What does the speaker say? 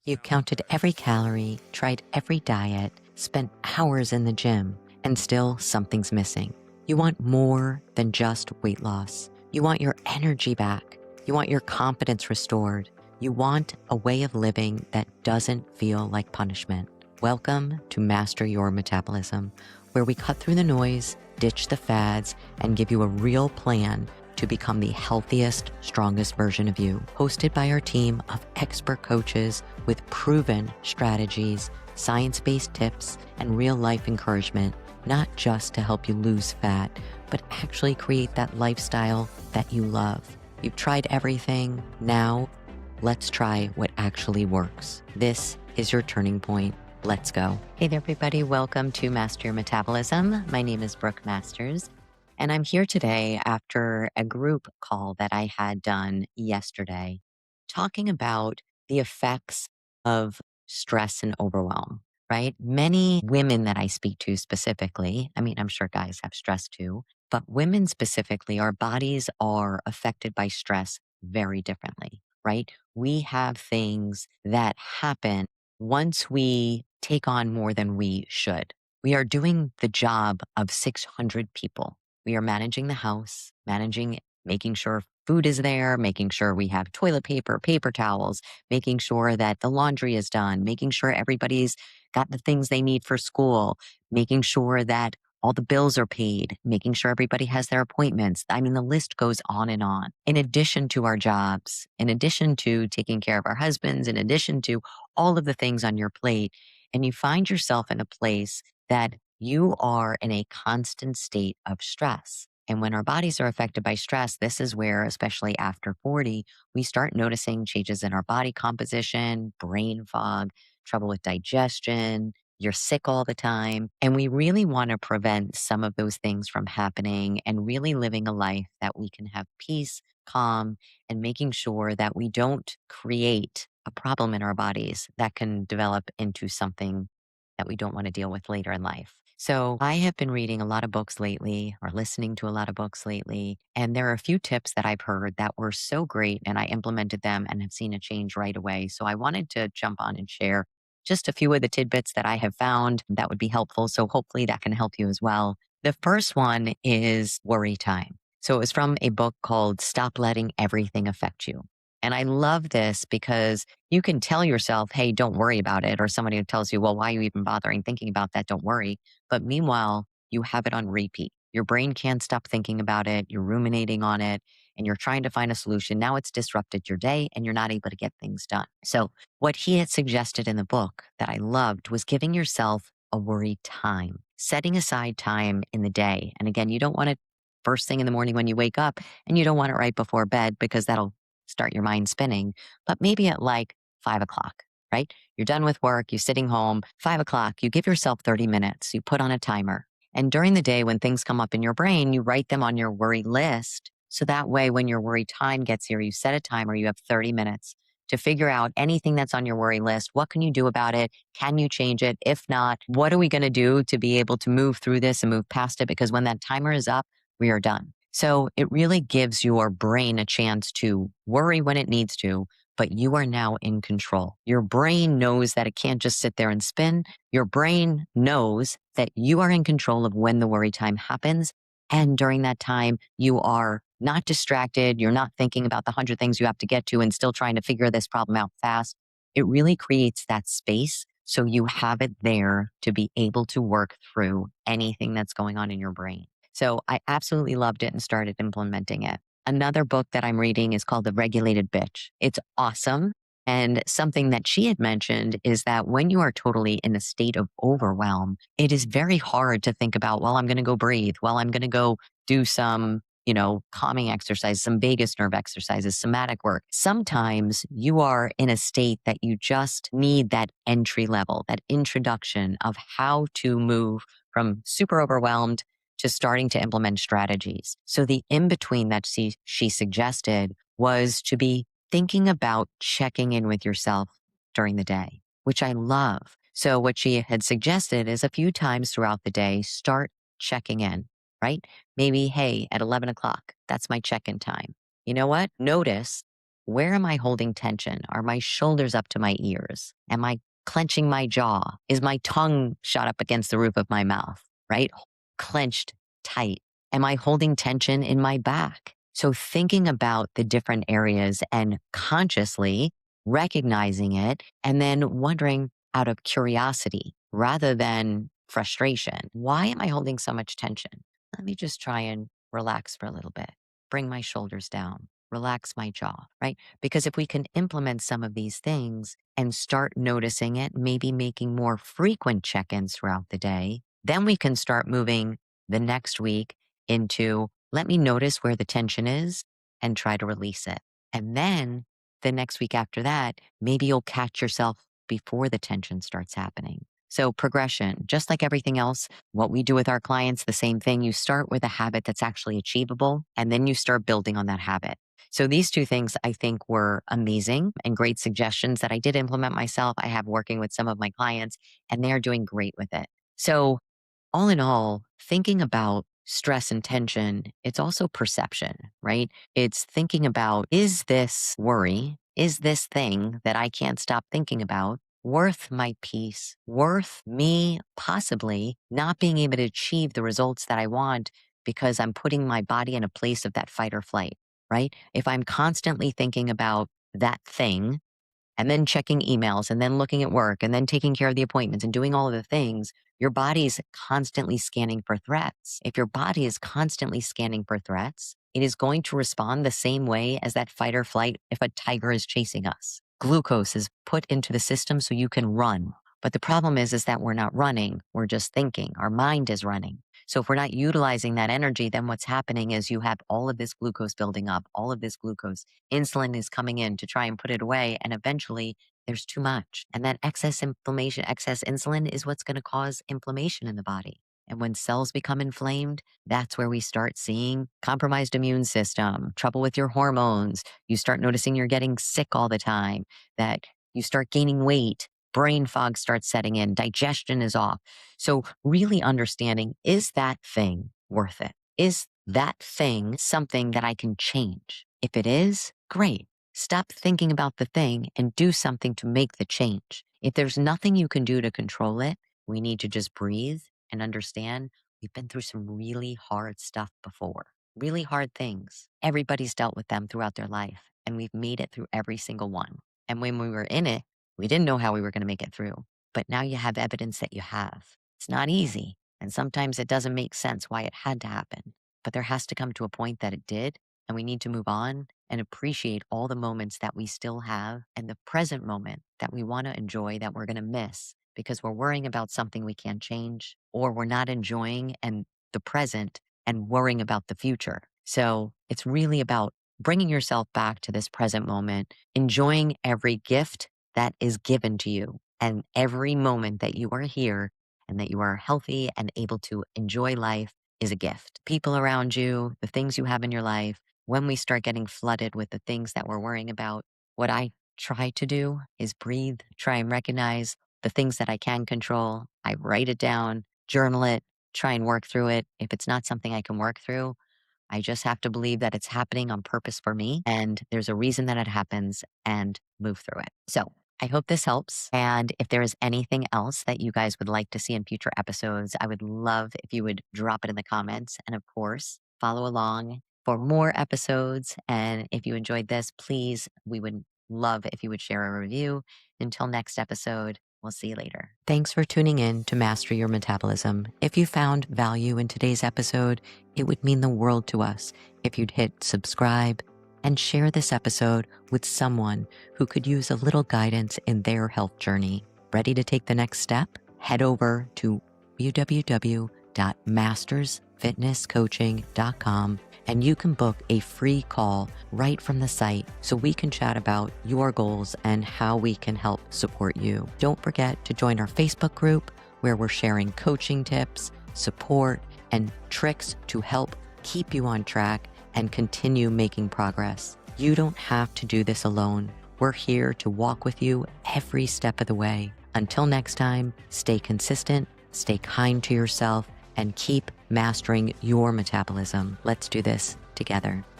You counted every calorie, tried every diet, spent hours in the gym, and still something's missing. You want more than just weight loss. You want your energy back. You want your confidence restored. You want a way of living that doesn't feel like punishment. Welcome to Master Your Metabolism, where we cut through the noise, ditch the fads, and give you a real plan to become the healthiest, strongest version of you. Hosted by our team of expert coaches with proven strategies, science-based tips, and real-life encouragement, not just to help you lose fat, but actually create that lifestyle that you love. You've tried everything. Now, let's try what actually works. This is your turning point. Let's go. Hey there, everybody. Welcome to Master Your Metabolism. My name is Brooke Masters, and I'm here today after a group call that I had done yesterday, talking about the effects of stress and overwhelm, right? Many women that I speak to specifically, I mean, I'm sure guys have stress too, but women specifically, our bodies are affected by stress very differently, right? We have things that happen once we take on more than we should. We are doing the job of 600 people. We are managing the house, making sure food is there, making sure we have toilet paper, paper towels, making sure that the laundry is done, making sure everybody's got the things they need for school, making sure that all the bills are paid, making sure everybody has their appointments. I mean, the list goes on and on. In addition to our jobs, in addition to taking care of our husbands, in addition to all of the things on your plate, and you find yourself in a place that you are in a constant state of stress. And when our bodies are affected by stress, this is where, especially after 40, we start noticing changes in our body composition, brain fog, trouble with digestion. You're sick all the time. And we really want to prevent some of those things from happening and really living a life that we can have peace, calm, and making sure that we don't create a problem in our bodies that can develop into something that we don't want to deal with later in life. So I have been reading a lot of books lately or listening to a lot of books lately. And there are a few tips that I've heard that were so great and I implemented them and have seen a change right away. So I wanted to jump on and share just a few of the tidbits that I have found that would be helpful. So hopefully that can help you as well. The first one is worry time. So it was from a book called Stop Letting Everything Affect You. And I love this because you can tell yourself, hey, don't worry about it. Or somebody who tells you, well, why are you even bothering thinking about that? Don't worry. But meanwhile, you have it on repeat. Your brain can't stop thinking about it. You're ruminating on it and you're trying to find a solution. Now it's disrupted your day and you're not able to get things done. So what he had suggested in the book that I loved was giving yourself a worry time, setting aside time in the day. And again, you don't want it first thing in the morning when you wake up, and you don't want it right before bed because that'll start your mind spinning, but maybe at like 5 o'clock, right? You're done with work, you're sitting home, 5 o'clock, you give yourself 30 minutes, you put on a timer. And during the day, when things come up in your brain, you write them on your worry list. So that way, when your worry time gets here, you set a timer, you have 30 minutes to figure out anything that's on your worry list. What can you do about it? Can you change it? If not, what are we going to do to be able to move through this and move past it? Because when that timer is up, we are done. So it really gives your brain a chance to worry when it needs to, but you are now in control. Your brain knows that it can't just sit there and spin. Your brain knows that you are in control of when the worry time happens. And during that time, you are not distracted. You're not thinking about the 100 things you have to get to and still trying to figure this problem out fast. It really creates that space so you have it there to be able to work through anything that's going on in your brain. So I absolutely loved it and started implementing it. Another book that I'm reading is called The Regulated Bitch. It's awesome. And something that she had mentioned is that when you are totally in a state of overwhelm, it is very hard to think about, well, I'm going to go breathe. Well, I'm going to go do some, calming exercise, some vagus nerve exercises, somatic work. Sometimes you are in a state that you just need that entry level, that introduction of how to move from super overwhelmed to starting to implement strategies. So the in-between that she suggested was to be thinking about checking in with yourself during the day, which I love. So what she had suggested is a few times throughout the day, start checking in, right? Maybe, hey, at 11 o'clock, that's my check-in time. You know what? Notice Where am I holding tension? Are my shoulders up to my ears? Am I clenching my jaw? Is my tongue shot up against the roof of my mouth, right? Clenched tight. Am I holding tension in my back? So thinking about the different areas and consciously recognizing it and then wondering out of curiosity rather than frustration, why am I holding so much tension? Let me just try and relax for a little bit, bring my shoulders down, relax my jaw, right? Because if we can implement some of these things and start noticing it, maybe making more frequent check ins throughout the day, then we can start moving the next week into let me notice where the tension is and try to release it. And then the next week after that, maybe you'll catch yourself before the tension starts happening. So, progression, just like everything else, what we do with our clients, the same thing. You start with a habit that's actually achievable, and then you start building on that habit. So, these two things I think were amazing and great suggestions that I did implement myself. I have working with some of my clients, and they are doing great with it. So, all in all, thinking about stress and tension, it's also perception, right? It's thinking about, is this worry, is this thing that I can't stop thinking about worth my peace, worth me possibly not being able to achieve the results that I want because I'm putting my body in a place of that fight or flight, right? If I'm constantly thinking about that thing, and then checking emails and then looking at work and then taking care of the appointments and doing all of the things, your body's constantly scanning for threats. If your body is constantly scanning for threats, it is going to respond the same way as that fight or flight if a tiger is chasing us. Glucose is put into the system so you can run. But the problem is that we're not running. We're just thinking. Our mind is running. So if we're not utilizing that energy, then what's happening is you have all of this glucose building up, all of this glucose. Insulin is coming in to try and put it away. And eventually there's too much. And that excess inflammation, excess insulin is what's going to cause inflammation in the body. And when cells become inflamed, that's where we start seeing compromised immune system, trouble with your hormones. You start noticing you're getting sick all the time, that you start gaining weight, brain fog starts setting in, digestion is off. So really understanding, is that thing worth it? Is that thing something that I can change? If it is, great. Stop thinking about the thing and do something to make the change. If there's nothing you can do to control it, we need to just breathe and understand we've been through some really hard stuff before, really hard things. Everybody's dealt with them throughout their life, and we've made it through every single one. And when we were in it, we didn't know how we were going to make it through, but now you have evidence that you have. It's not easy, and sometimes it doesn't make sense why it had to happen, but there has to come to a point that it did, and we need to move on and appreciate all the moments that we still have and the present moment that we want to enjoy that we're going to miss because we're worrying about something we can't change, or we're not enjoying and the present and worrying about the future. So it's really about bringing yourself back to this present moment, enjoying every gift that is given to you and every moment that you are here and that you are healthy and able to enjoy life is a gift. People around you, the things you have in your life, when we start getting flooded with the things that we're worrying about, what I try to do is breathe, try and recognize the things that I can control. I write it down, journal it, try and work through it. If it's not something I can work through, I just have to believe that it's happening on purpose for me and there's a reason that it happens and move through it. So I hope this helps. And if there is anything else that you guys would like to see in future episodes, I would love if you would drop it in the comments. And of course, follow along for more episodes. And if you enjoyed this, please, we would love if you would share a review. Until next episode, we'll see you later. Thanks for tuning in to Master Your Metabolism. If you found value in today's episode, it would mean the world to us if you'd hit subscribe and share this episode with someone who could use a little guidance in their health journey. Ready to take the next step? Head over to www.mastersfitnesscoaching.com and you can book a free call right from the site so we can chat about your goals and how we can help support you. Don't forget to join our Facebook group where we're sharing coaching tips, support, and tricks to help keep you on track and continue making progress. You don't have to do this alone. We're here to walk with you every step of the way. Until next time, stay consistent, stay kind to yourself, and keep mastering your metabolism. Let's do this together.